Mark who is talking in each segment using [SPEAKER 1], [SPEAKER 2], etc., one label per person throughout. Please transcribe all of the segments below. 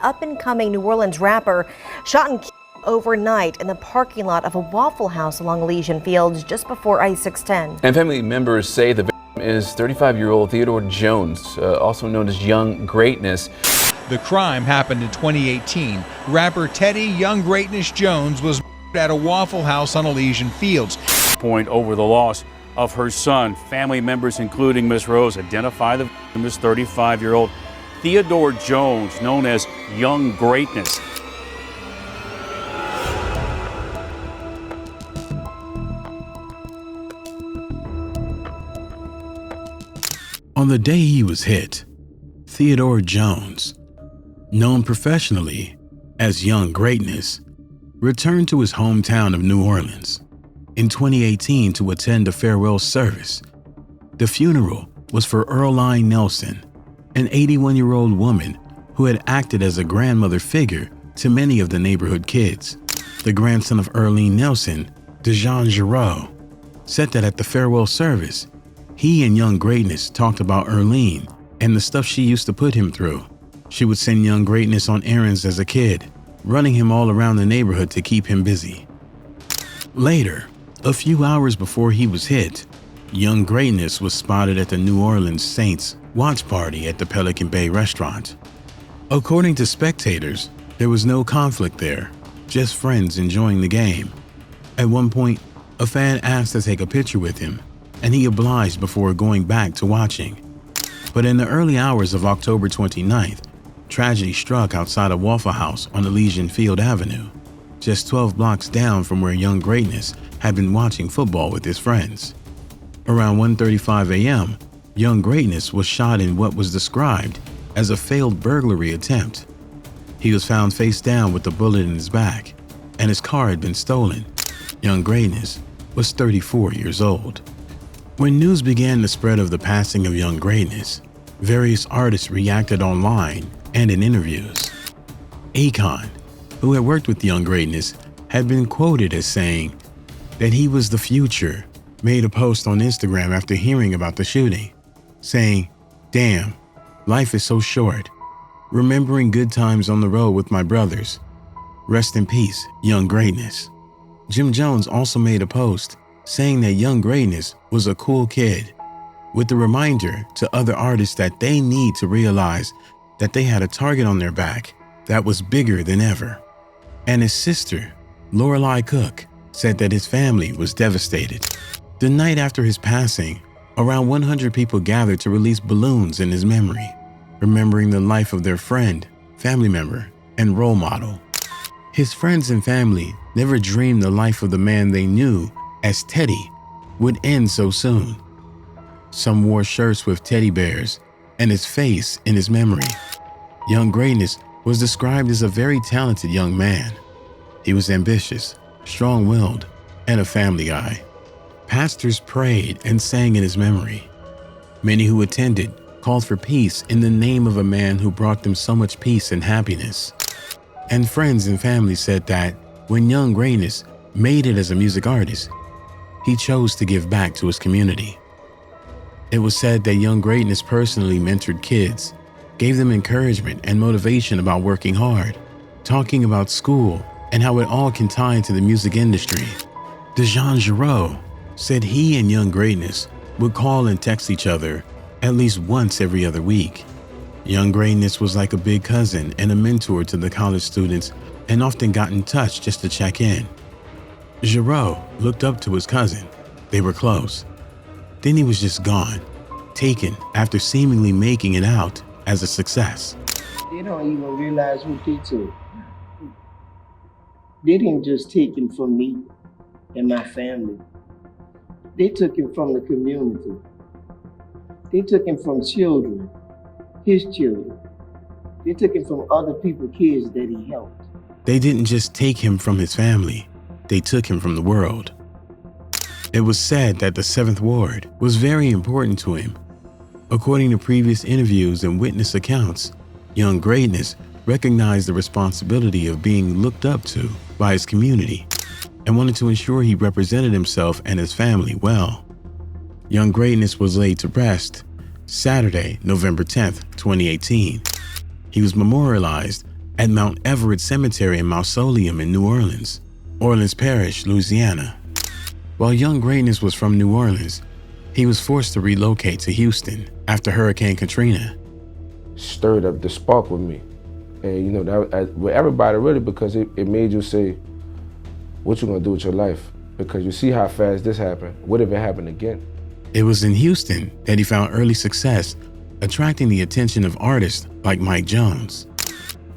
[SPEAKER 1] Up-and-coming New Orleans rapper shot and killed overnight in the parking lot of a Waffle House along Elysian Fields just before I-610.
[SPEAKER 2] And family members say the victim is 35-year-old Theodore Jones, also known as Young Greatness.
[SPEAKER 3] The crime happened in 2018. Rapper Teddy Young Greatness Jones was at a Waffle House on Elysian Fields.
[SPEAKER 4] Point over the loss of her son. Family members, including Miss Rose, identify the victim as 35-year-old Theodore Jones, known as Young Greatness.
[SPEAKER 5] On the day he was hit, Theodore Jones, known professionally as Young Greatness, returned to his hometown of New Orleans in 2018 to attend a farewell service. The funeral was for Earline Nelson, an 81-year-old woman who had acted as a grandmother figure to many of the neighborhood kids. The grandson of Earline Nelson, Dejan Giraud, said that at the farewell service, he and Young Greatness talked about Earline and the stuff she used to put him through. She would send Young Greatness on errands as a kid, running him all around the neighborhood to keep him busy. Later, a few hours before he was hit, Young Greatness was spotted at the New Orleans Saints watch party at the Pelican Bay restaurant. According to spectators, there was no conflict there, just friends enjoying the game. At one point, a fan asked to take a picture with him, and he obliged before going back to watching. But in the early hours of October 29th, tragedy struck outside a Waffle House on Elysian Field Avenue, just 12 blocks down from where Young Greatness had been watching football with his friends. Around 1:35 a.m., Young Greatness was shot in what was described as a failed burglary attempt. He was found face down with a bullet in his back, and his car had been stolen. Young Greatness was 34 years old. When news began to spread of the passing of Young Greatness, various artists reacted online and in interviews. Akon, who had worked with Young Greatness, had been quoted as saying that he was the future, made a post on Instagram after hearing about the shooting, saying, "Damn, life is so short. Remembering good times on the road with my brothers. Rest in peace, Young Greatness." Jim Jones also made a post saying that Young Greatness was a cool kid, with a reminder to other artists that they need to realize that they had a target on their back that was bigger than ever. And his sister, Lorelei Cook, said that his family was devastated. The night after his passing, around 100 people gathered to release balloons in his memory, remembering the life of their friend, family member, and role model. His friends and family never dreamed the life of the man they knew as Teddy would end so soon. Some wore shirts with teddy bears and his face in his memory. Young Greatness was described as a very talented young man. He was ambitious, strong-willed, and a family guy. Pastors prayed and sang in his memory. Many who attended called for peace in the name of a man who brought them so much peace and happiness. And friends and family said that when Young Greatness made it as a music artist, he chose to give back to his community. It was said that Young Greatness personally mentored kids, gave them encouragement and motivation about working hard, talking about school and how it all can tie into the music industry. Dejan Giraud said he and Young Greatness would call and text each other at least once every other week. Young Greatness was like a big cousin and a mentor to the college students and often got in touch just to check in. Giraud looked up to his cousin. They were close. Then he was just gone, taken after seemingly making it out as a success.
[SPEAKER 6] They don't even realize what they took. They didn't just take him from me and my family. They took him from the community. They took him from children, his children. They took him from other people's kids that he helped.
[SPEAKER 5] They didn't just take him from his family, they took him from the world. It was said that the 7th Ward was very important to him. According to previous interviews and witness accounts, Young Greatness recognized the responsibility of being looked up to by his community and wanted to ensure he represented himself and his family well. Young Greatness was laid to rest Saturday, November 10th, 2018. He was memorialized at Mount Everett Cemetery and Mausoleum in New Orleans, Orleans Parish, Louisiana. While Young Greatness was from New Orleans, he was forced to relocate to Houston after Hurricane Katrina.
[SPEAKER 7] Stirred up the spark with me. And you know, that with everybody really, because it made you say, what you gonna do with your life? Because you see how fast this happened. What if it happened again?
[SPEAKER 5] It was in Houston that he found early success, attracting the attention of artists like Mike Jones.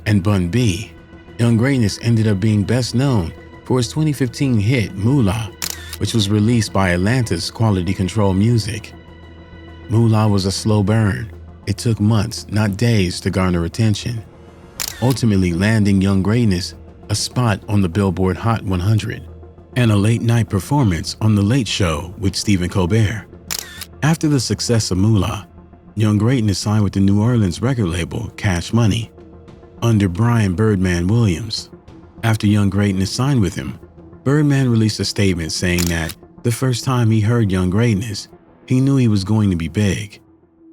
[SPEAKER 5] And Bun B, Young Greatness ended up being best known for his 2015 hit Moolah, which was released by Atlanta's Quality Control Music. Moolah was a slow burn. It took months, not days, to garner attention, ultimately landing Young Greatness a spot on the Billboard Hot 100 and a late-night performance on The Late Show with Stephen Colbert. After the success of Moolah, Young Greatness signed with the New Orleans record label Cash Money under Brian Birdman Williams. After Young Greatness signed with him, Birdman released a statement saying that the first time he heard Young Greatness, he knew he was going to be big.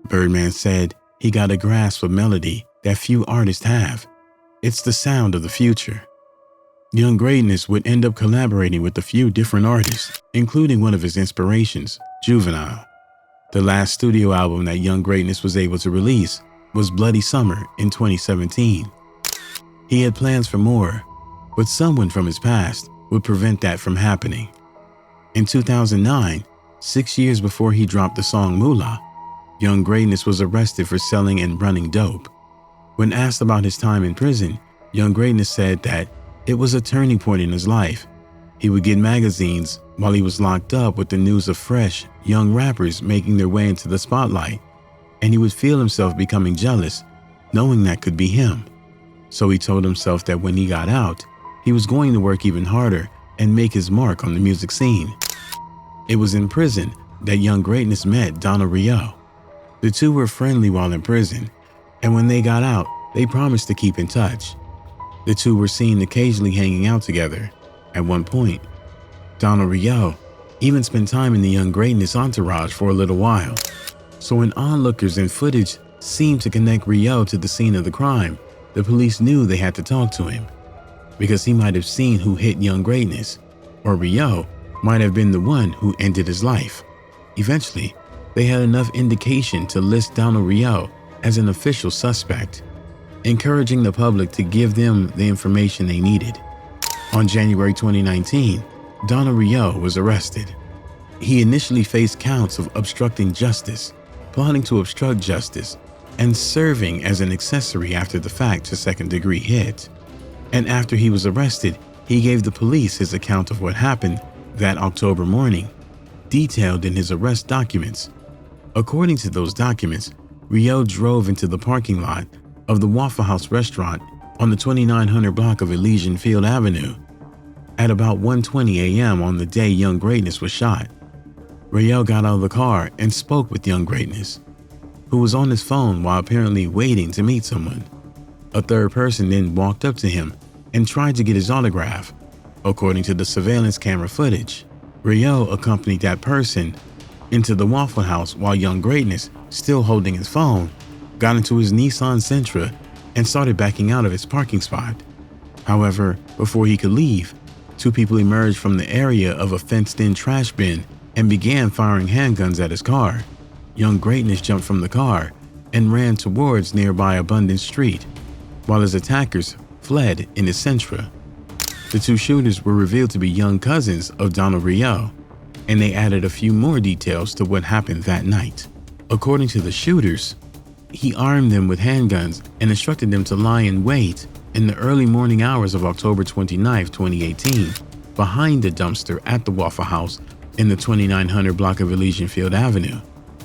[SPEAKER 5] Birdman said he got a grasp of melody that few artists have. It's the sound of the future. Young Greatness would end up collaborating with a few different artists, including one of his inspirations, Juvenile. The last studio album that Young Greatness was able to release was Bloody Summer in 2017. He had plans for more, but someone from his past would prevent that from happening. In 2009, 6 years before he dropped the song Moolah, Young Greatness was arrested for selling and running dope. When asked about his time in prison, Young Greatness said that it was a turning point in his life. He would get magazines while he was locked up with the news of fresh, young rappers making their way into the spotlight, and he would feel himself becoming jealous, knowing that could be him. So he told himself that when he got out, he was going to work even harder and make his mark on the music scene. It was in prison that Young Greatness met Donna Rio. The two were friendly while in prison, and when they got out, they promised to keep in touch. The two were seen occasionally hanging out together. At one point, Donna Rio even spent time in the Young Greatness entourage for a little while. So when onlookers and footage seemed to connect Rio to the scene of the crime, the police knew they had to talk to him, because he might have seen who hit Young Greatness, or Rio might have been the one who ended his life. Eventually, they had enough indication to list Donna Rio as an official suspect, encouraging the public to give them the information they needed. On January 2019, Donna Rio was arrested. He initially faced counts of obstructing justice, plotting to obstruct justice, and serving as an accessory after the fact to second-degree hit. And after he was arrested, he gave the police his account of what happened that October morning, detailed in his arrest documents. According to those documents, Rio drove into the parking lot of the Waffle House restaurant on the 2900 block of Elysian Field Avenue at about 1:20 a.m. on the day Young Greatness was shot. Rio got out of the car and spoke with Young Greatness, who was on his phone while apparently waiting to meet someone. A third person then walked up to him and tried to get his autograph. According to the surveillance camera footage, Rio accompanied that person into the Waffle House while Young Greatness, still holding his phone, got into his Nissan Sentra and started backing out of his parking spot. However, before he could leave, two people emerged from the area of a fenced-in trash bin and began firing handguns at his car. Young Greatness jumped from the car and ran towards nearby Abundance Street, while his attackers fled in his Sentra. The two shooters were revealed to be young cousins of Donna Rio, and they added a few more details to what happened that night. According to the shooters, he armed them with handguns and instructed them to lie in wait in the early morning hours of October 29, 2018, behind the dumpster at the Waffle House in the 2900 block of Elysian Field Avenue,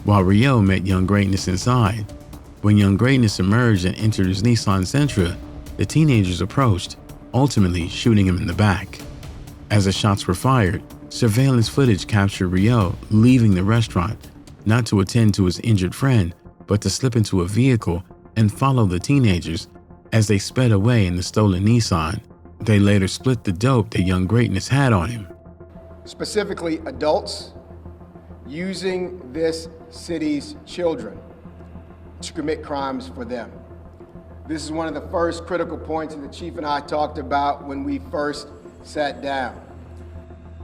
[SPEAKER 5] while Rio met Young Greatness inside. When Young Greatness emerged and entered his Nissan Sentra, the teenagers approached, ultimately shooting him in the back. As the shots were fired, surveillance footage captured Rio leaving the restaurant, not to attend to his injured friend, but to slip into a vehicle and follow the teenagers as they sped away in the stolen Nissan. They later split the dope that Young Greatness had on him.
[SPEAKER 8] Specifically adults using this city's children to commit crimes for them. This is one of the first critical points that the chief and I talked about when we first sat down.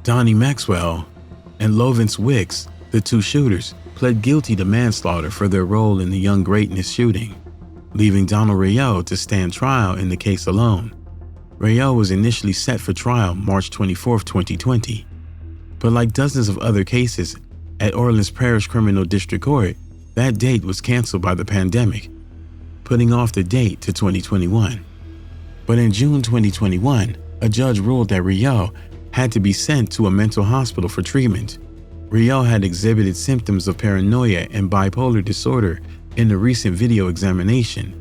[SPEAKER 5] Donnie Maxwell and Lovance Wicks, the two shooters, pled guilty to manslaughter for their role in the Young Greatness shooting, leaving Donald Rayo to stand trial in the case alone. Rayo was initially set for trial March 24, 2020, but like dozens of other cases at Orleans Parish Criminal District Court, that date was canceled by the pandemic, putting off the date to 2021. But in June 2021, a judge ruled that Rayo had to be sent to a mental hospital for treatment. Rayo had exhibited symptoms of paranoia and bipolar disorder in the recent video examination.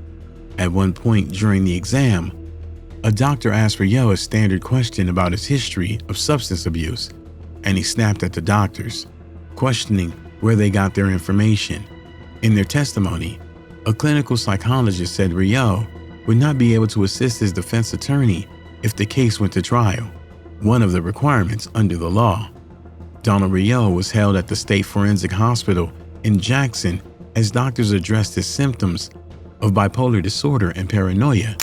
[SPEAKER 5] At one point during the exam, a doctor asked Rayo a standard question about his history of substance abuse, and he snapped at the doctors, questioning where they got their information. In their testimony, a clinical psychologist said Rayo would not be able to assist his defense attorney if the case went to trial, one of the requirements under the law. Donald Rayo was held at the State Forensic Hospital in Jackson as doctors addressed his symptoms of bipolar disorder and paranoia.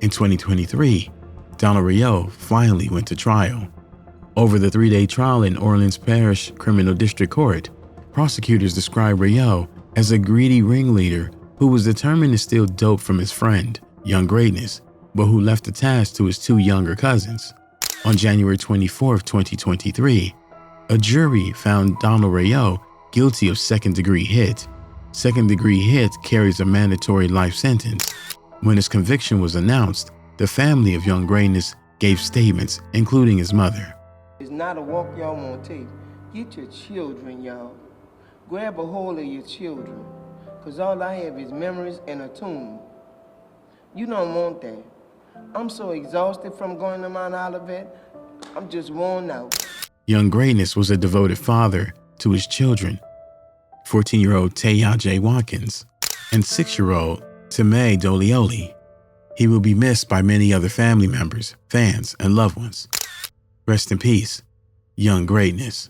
[SPEAKER 5] In 2023, Donald Rayo finally went to trial. Over the 3-day trial in Orleans Parish Criminal District Court, prosecutors described Rayo as a greedy ringleader who was determined to steal dope from his friend, Young Greatness, but who left the task to his two younger cousins. On January 24, 2023, a jury found Donald Rayo guilty of second-degree hit. Second-degree hit carries a mandatory life sentence. When his conviction was announced, the family of Young Greatness gave statements, including his mother.
[SPEAKER 6] It's not a walk y'all want to take. Get your children, y'all. Grab a hold of your children. Because all I have is memories and a tomb. You don't want that. I'm so exhausted from going to Mount Olivet. I'm just worn out.
[SPEAKER 5] Young Greatness was a devoted father to his children, 14-year-old Taya J. Watkins and 6-year-old Timay Dolioli. He will be missed by many other family members, fans, and loved ones. Rest in peace, Young Greatness.